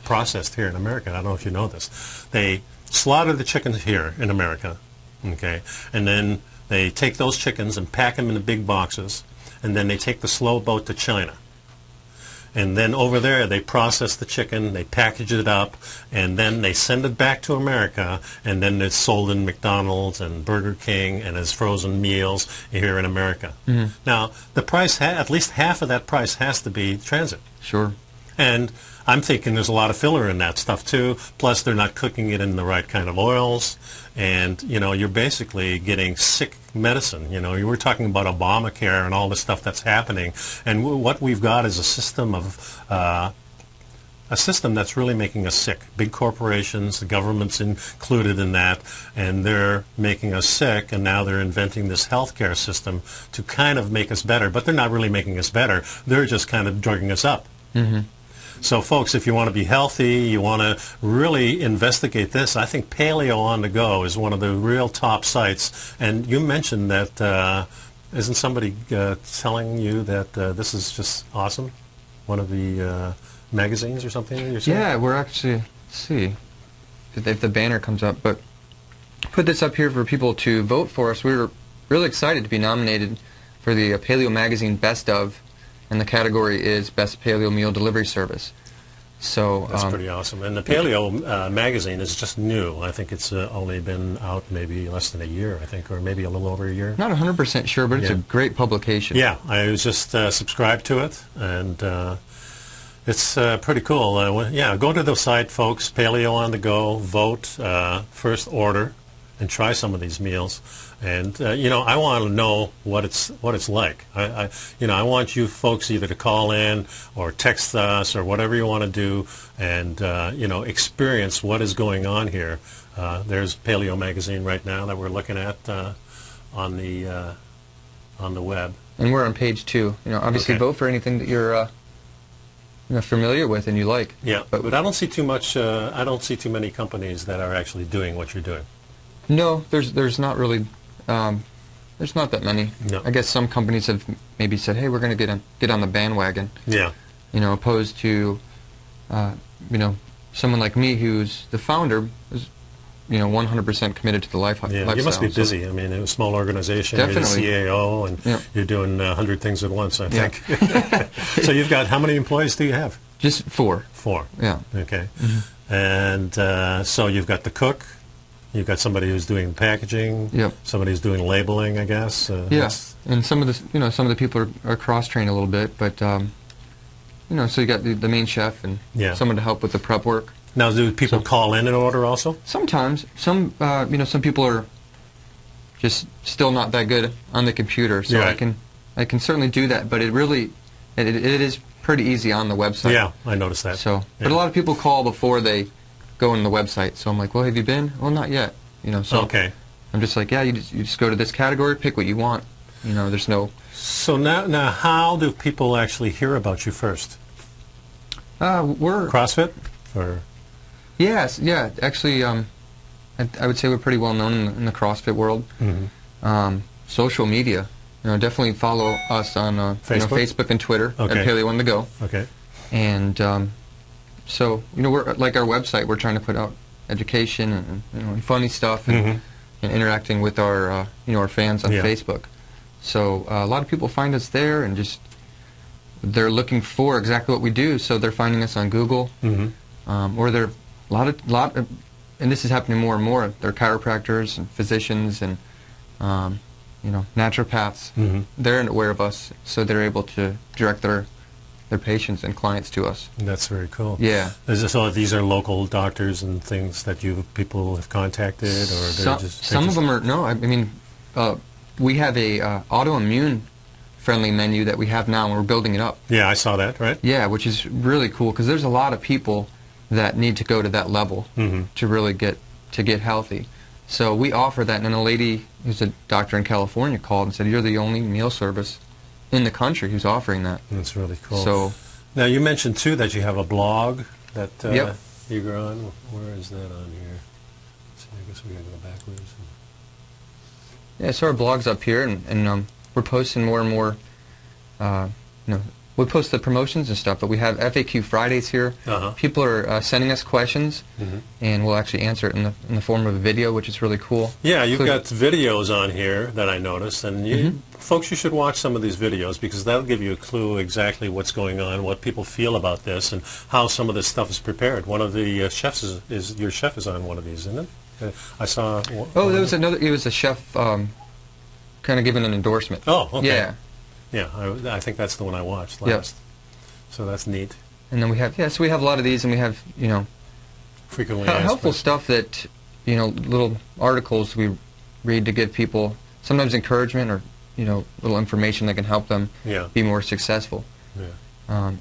processed here in America. I don't know if you know this. They slaughter the chickens here in America, okay, and then they take those chickens and pack them in the big boxes, and then they take the slow boat to China. And then over there they process the chicken, they package it up, and then they send it back to America, and then it's sold in McDonald's and Burger King and as frozen meals here in America. Now, the price, at least half of that price has to be transit. Sure. And I'm thinking there's a lot of filler in that stuff too, plus they're not cooking it in the right kind of oils, and, you know, you're basically getting sick medicine. You know, you were talking about Obamacare and all the stuff that's happening, and what we've got is a system that's really making us sick. Big corporations, the government's included in that, and they're making us sick, and now they're inventing this healthcare system to kind of make us better, but they're not really making us better. They're just kind of drugging us up. So, folks, if you want to be healthy, you want to really investigate this, I think Paleo-on-the-Go is one of the real top sites. And you mentioned that, isn't somebody telling you that this is just awesome? One of the magazines or something you're saying? Yeah, we're actually, let's see if the banner comes up, but put this up here for people to vote for us. We were really excited to be nominated for the Paleo Magazine Best Of, and the category is Best Paleo Meal Delivery Service. So that's pretty awesome. And the Paleo magazine is just new. I think it's only been out maybe less than a year, I think, or maybe a little over a year. Not 100% sure, but it's a great publication. Yeah, I was just subscribed to it, and it's pretty cool. Yeah, go to the site, folks, Paleo-on-the-Go, vote, first order, and try some of these meals. And you know, I want to know what it's like. You know, I want you folks either to call in or text us or whatever you want to do, and you know, experience what is going on here. There's Paleo Magazine right now that we're looking at on the web. And we're on page 2. You know, obviously vote for anything that you're familiar with and you like. Yeah, but I don't see too much. I don't see too many companies that are actually doing what you're doing. No, there's not really. There's not that many. No. I guess some companies have maybe said, "Hey, we're going to get on the bandwagon." Yeah. You know, opposed to, you know, someone like me who's the founder is, you know, 100% committed to the lifestyle. You must be busy. I mean, a small organization. Definitely. You're the CAO, and you're doing 100 things at once, I think. So you've got, how many employees do you have? Just 4. 4. Yeah. Okay. And so you've got the cook. You've got somebody who's doing packaging. Yep. Somebody who's doing labeling, I guess. Yes. And some of the people are cross-trained a little bit, but you know, so you got the main chef and someone to help with the prep work. Now, do people call in and order also? Sometimes. Some people are just still not that good on the computer, so I can certainly do that. But it is pretty easy on the website. Yeah, I noticed that. So, but a lot of people call before they go on the website. So I'm like, well, have you been? Well, not yet. So okay. I'm just like, yeah, you just go to this category, pick what you want. There's no. So now how do people actually hear about you first? We're CrossFit, or? Yes, yeah. Actually, I would say we're pretty well known in the CrossFit world. Mm-hmm. Social media, definitely follow us on Facebook and Twitter at Paleo-to-Go. Okay. And so we're like our website. We're trying to put out education and funny stuff and interacting with our our fans on Facebook. So a lot of people find us there and just they're looking for exactly what we do. So they're finding us on Google, or they're a lot of, and this is happening more and more. They're chiropractors and physicians and naturopaths. They're aware of us, so they're able to direct their patients and clients to us. That's very cool. Yeah. So these are local doctors and things that people have contacted, or some of them are no. I mean, we have a autoimmune friendly menu that we have now, and we're building it up. Yeah, I saw that. Right. Yeah, which is really cool because there's a lot of people that need to go to that level to really get healthy. So we offer that, and a lady who's a doctor in California called and said, "You're the only meal service in the country who's offering that." That's really cool. So now you mentioned too that you have a blog that Yep. you're on. Where is that on here? So I guess we gotta go backwards. Yeah, so our blog's up here, and we're posting more and more. We post the promotions and stuff, but we have FAQ Fridays here. People are sending us questions, and we'll actually answer it in the form of a video, which is really cool. Yeah, you've got videos on here that I noticed, and folks, you should watch some of these videos because that'll give you a clue exactly what's going on, what people feel about this, and how some of this stuff is prepared. One of the chefs your chef is on one of these, isn't it? I saw. Oh, there was another. It was a chef, kind of giving an endorsement. Oh, okay. Yeah. Yeah, I think that's the one I watched last. So that's neat. And then we have we have a lot of these, and we have frequently helpful stuff that little articles we read to give people sometimes encouragement or little information that can help them be more successful. Yeah.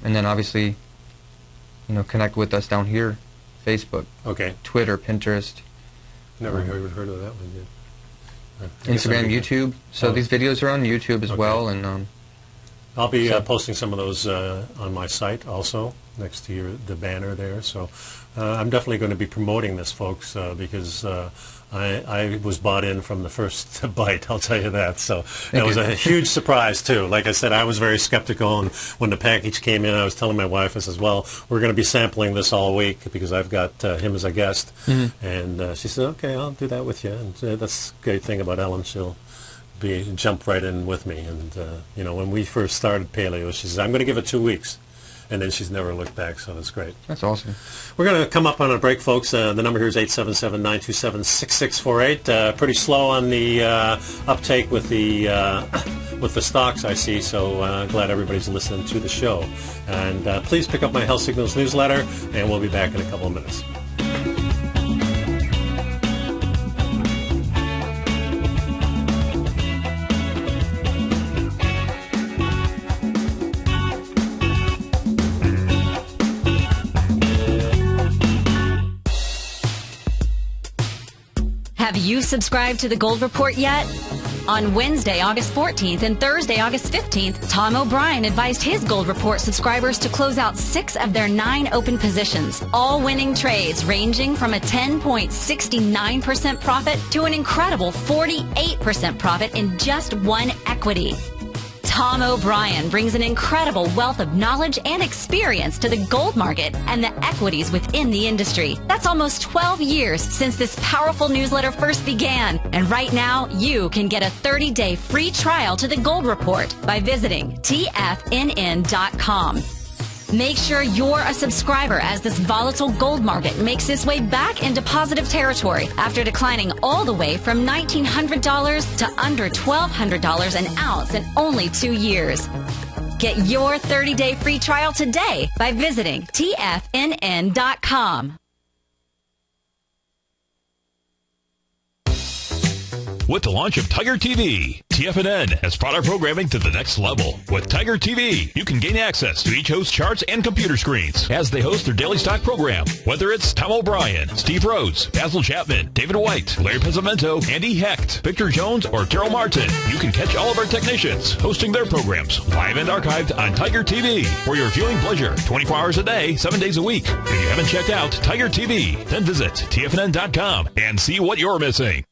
And then obviously connect with us down here, Facebook, Twitter, Pinterest. Never heard of that one yet. Instagram, YouTube. So these videos are on YouTube as well, and I'll be posting some of those on my site also, next to the banner there. So I'm definitely going to be promoting this, folks, because I was bought in from the first bite, I'll tell you that. So it was a huge surprise, too. Like I said, I was very skeptical, and when the package came in, I was telling my wife, I says, well, we're going to be sampling this all week because I've got him as a guest. And she said, okay, I'll do that with you. And that's the great thing about Ellen. She'll jump right in with me. And, when we first started paleo, she says, I'm going to give it 2 weeks. And then she's never looked back, so that's great. That's awesome. We're going to come up on a break, folks. The number here is 877-927-6648. Pretty slow on the uptake with the stocks, I see, so glad everybody's listening to the show. And please pick up my Health Signals newsletter, and we'll be back in a couple of minutes. Have you subscribed to the Gold Report yet? On Wednesday, August 14th and Thursday, August 15th, Tom O'Brien advised his Gold Report subscribers to close out 6 of their 9 open positions, all winning trades ranging from a 10.69% profit to an incredible 48% profit in just one equity. Tom O'Brien brings an incredible wealth of knowledge and experience to the gold market and the equities within the industry. That's almost 12 years since this powerful newsletter first began. And right now, you can get a 30-day free trial to the Gold Report by visiting TFNN.com. Make sure you're a subscriber as this volatile gold market makes its way back into positive territory after declining all the way from $1,900 to under $1,200 an ounce in only 2 years. Get your 30-day free trial today by visiting TFNN.com. with the launch of Tiger TV. TFNN has brought our programming to the next level. With Tiger TV, you can gain access to each host's charts and computer screens as they host their daily stock program. Whether it's Tom O'Brien, Steve Rhodes, Basil Chapman, David White, Larry Pezzamento, Andy Hecht, Victor Jones, or Terrell Martin, you can catch all of our technicians hosting their programs live and archived on Tiger TV for your viewing pleasure 24 hours a day, 7 days a week. If you haven't checked out Tiger TV, then visit TFNN.com and see what you're missing.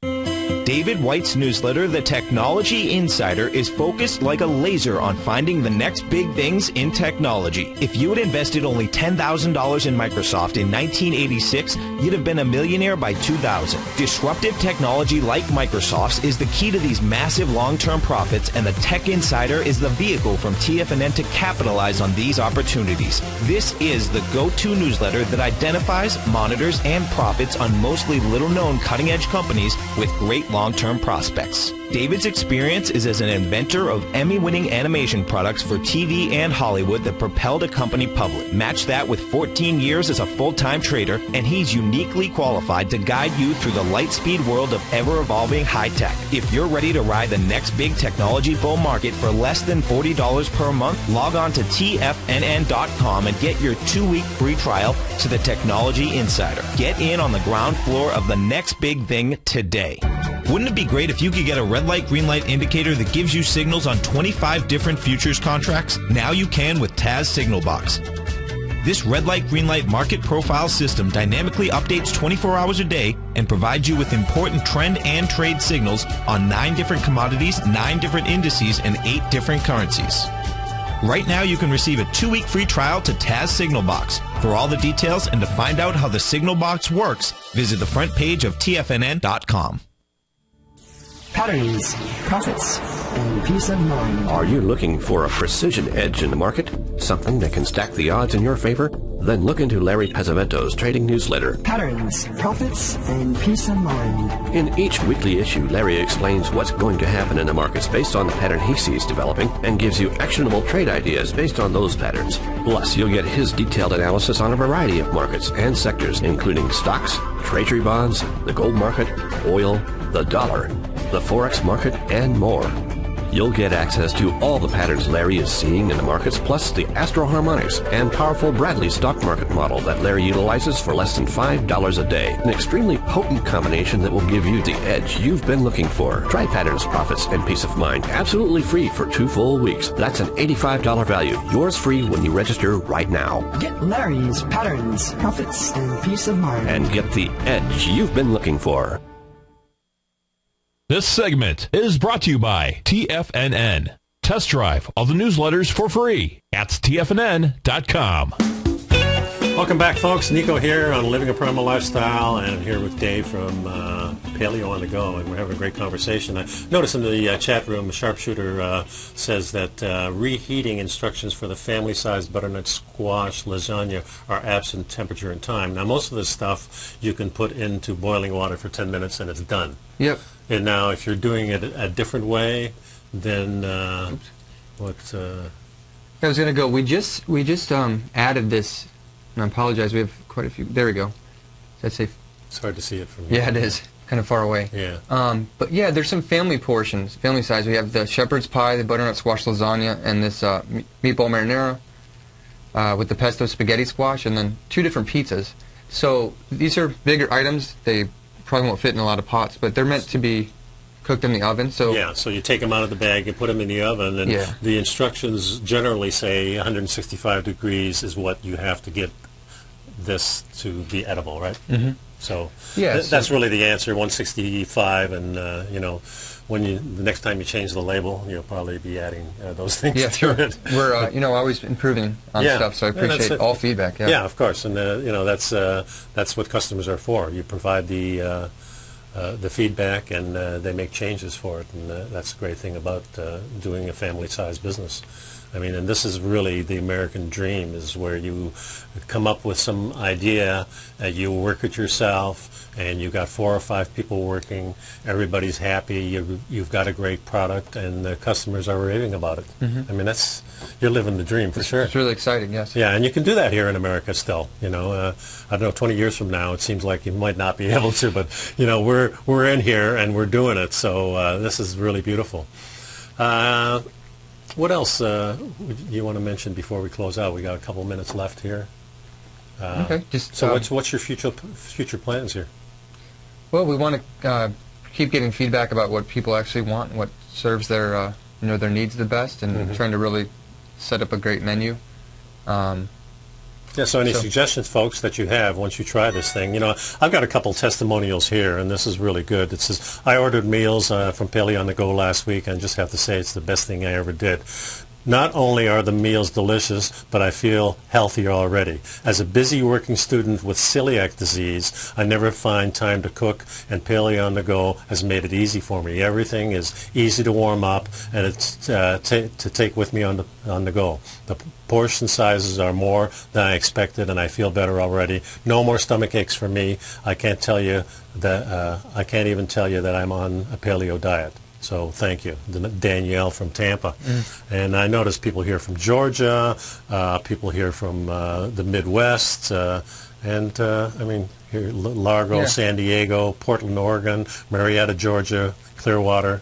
David White's newsletter, The Technology Insider, is focused like a laser on finding the next big things in technology. If you had invested only $10,000 in Microsoft in 1986, you'd have been a millionaire by 2000. Disruptive technology like Microsoft's is the key to these massive long-term profits, and the Tech Insider is the vehicle from TFNN to capitalize on these opportunities. This is the go-to newsletter that identifies, monitors, and profits on mostly little-known cutting-edge companies with great long-term prospects. David's experience is as an inventor of Emmy-winning animation products for TV and Hollywood that propelled a company public. Match that with 14 years as a full-time trader, and he's uniquely qualified to guide you through the light-speed world of ever-evolving high-tech. If you're ready to ride the next big technology bull market for less than $40 per month, log on to TFNN.com and get your 2-week free trial to the Technology Insider. Get in on the ground floor of the next big thing today. Wouldn't it be great if you could get a red light, green light indicator that gives you signals on 25 different futures contracts? Now you can with Taz Signal Box. This red light, green light market profile system dynamically updates 24 hours a day and provides you with important trend and trade signals on 9 different commodities, 9 different indices, and 8 different currencies. Right now you can receive a 2-week free trial to Taz Signal Box. For all the details and to find out how the Signal Box works, visit the front page of TFNN.com. Patterns, profits, and peace of mind. Are you looking for a precision edge in the market? Something that can stack the odds in your favor? Then look into Larry Pezzamento's trading newsletter. Patterns, profits, and peace of mind. In each weekly issue, Larry explains what's going to happen in the markets based on the pattern he sees developing and gives you actionable trade ideas based on those patterns. Plus, you'll get his detailed analysis on a variety of markets and sectors, including stocks, treasury bonds, the gold market, oil, the dollar, the Forex market, and more. You'll get access to all the patterns Larry is seeing in the markets, plus the Astro Harmonics and powerful Bradley stock market model that Larry utilizes for less than $5 a day. An extremely potent combination that will give you the edge you've been looking for. Try Patterns, Profits, and Peace of Mind absolutely free for 2 full weeks. That's an $85 value. Yours free when you register right now. Get Larry's Patterns, Profits, and Peace of Mind. And get the edge you've been looking for. This segment is brought to you by TFNN. Test drive all the newsletters for free at TFNN.com. Welcome back, folks. Nico here on Living a Primal Lifestyle, and I'm here with Dave from Paleo-to-Go, and we're having a great conversation. I noticed in the chat room, Sharpshooter says that reheating instructions for the family-sized butternut squash lasagna are absent temperature and time. Now, most of this stuff you can put into boiling water for 10 minutes and it's done. Yep. And now, if you're doing it a different way, then what? I was going to go. We just added this. And I apologize. We have quite a few. There we go. That's safe. It's hard to see it from here. Yeah, it is. Kind of far away. Yeah. But yeah, there's some family portions, family size. We have the shepherd's pie, the butternut squash lasagna, and this meatball marinara with the pesto spaghetti squash, and then 2 different pizzas. So these are bigger items. They probably won't fit in a lot of pots, but they're meant to be cooked in the oven. So yeah, so you take them out of the bag and put them in the oven, and the instructions generally say 165 degrees is what you have to get this to be edible, right? Mm-hmm. So that's really the answer, 165, and when the next time you change the label, you'll probably be adding those things to it. We're always improving on stuff, so I appreciate all feedback. Yeah, of course, and that's what customers are for. You provide the feedback, and they make changes for it, and that's the great thing about doing a family-sized business. I mean, and this is really the American dream, is where you come up with some idea, you work it yourself, and you've got 4 or 5 people working, everybody's happy, you've got a great product, and the customers are raving about it. I mean, you're living the dream for sure. It's really exciting, yes. Yeah, and you can do that here in America still. You know, I don't know, 20 years from now, it seems like you might not be able to, but, you know, we're in here and we're doing it, so this is really beautiful. What else you want to mention before we close out? We got a couple minutes left here. Okay. So what's your future plans here? Well, we want to keep getting feedback about what people actually want and what serves their their needs the best, and trying to really set up a great menu. Yeah, so any suggestions, folks, that you have once you try this thing? You know, I've got a couple testimonials here, and this is really good. It says, I ordered meals from Paleo-to-Go last week, and I just have to say it's the best thing I ever did. Not only are the meals delicious, but I feel healthier already. As a busy working student with celiac disease, I never find time to cook, and Paleo-to-Go has made it easy for me. Everything is easy to warm up, and it's to take with me on the go. The portion sizes are more than I expected, and I feel better already. No more stomach aches for me. I can't even tell you that I'm on a paleo diet. So thank you, Danielle from Tampa. And I noticed people here from Georgia, people here from the Midwest, and I mean, here, Largo, San Diego, Portland, Oregon, Marietta, Georgia, Clearwater.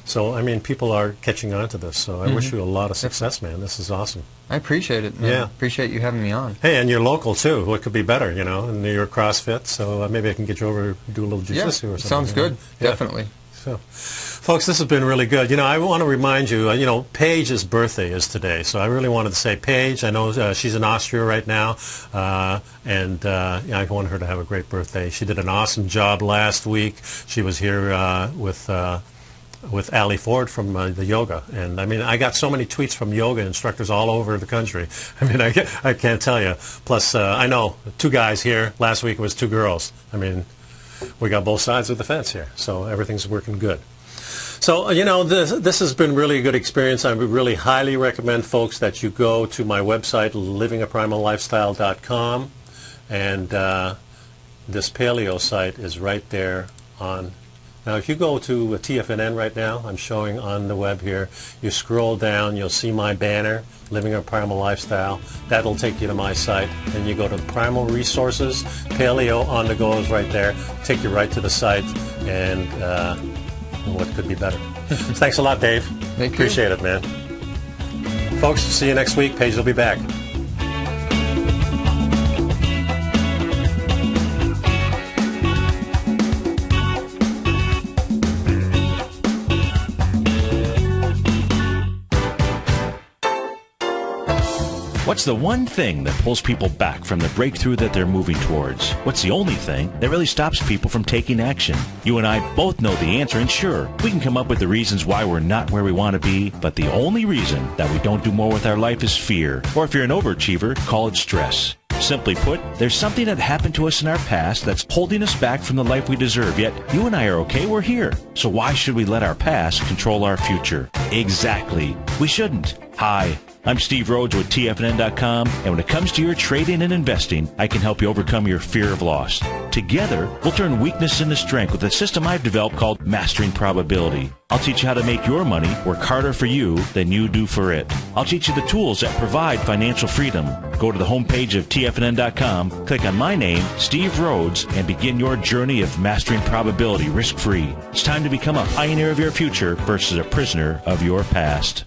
So, I mean, people are catching on to this. So I wish you a lot of success, man. This is awesome. I appreciate it. Yeah. Appreciate you having me on. Hey, and you're local, too. What could be better, you know? And you're CrossFit, so maybe I can get you over to do a little jiu-jitsu or something. Sounds good. Definitely. So, folks, this has been really good. You know, I want to remind you, Paige's birthday is today. So I really wanted to say, Paige, I know she's in Austria right now, and I want her to have a great birthday. She did an awesome job last week. She was here with Ali Ford from the yoga. And, I mean, I got so many tweets from yoga instructors all over the country. I mean, I can't tell you. Plus, I know 2 guys here. Last week it was 2 girls. I mean, we got both sides of the fence here, so everything's working good. So, this has been really a good experience. I would really highly recommend, folks, that you go to my website, livingaprimallifestyle.com, and this paleo site is right there on. Now, if you go to TFNN right now, I'm showing on the web here, you scroll down, you'll see my banner, Living a Primal Lifestyle. That'll take you to my site. Then you go to Primal Resources, Paleo on the Go is right there. Take you right to the site, and what could be better? Thanks a lot, Dave. Thank you. Appreciate it, man. Folks, see you next week. Paige will be back. What's the one thing that pulls people back from the breakthrough that they're moving towards? What's the only thing that really stops people from taking action? You and I both know the answer, and sure, we can come up with the reasons why we're not where we want to be, but the only reason that we don't do more with our life is fear. Or if you're an overachiever, call it stress. Simply put, there's something that happened to us in our past that's holding us back from the life we deserve, yet you and I are okay, we're here. So why should we let our past control our future? Exactly. We shouldn't. Hi, I'm Steve Rhodes with TFNN.com, and when it comes to your trading and investing, I can help you overcome your fear of loss. Together, we'll turn weakness into strength with a system I've developed called Mastering Probability. I'll teach you how to make your money work harder for you than you do for it. I'll teach you the tools that provide financial freedom. Go to the homepage of TFNN.com, click on my name, Steve Rhodes, and begin your journey of mastering probability risk-free. It's time to become a pioneer of your future versus a prisoner of your past.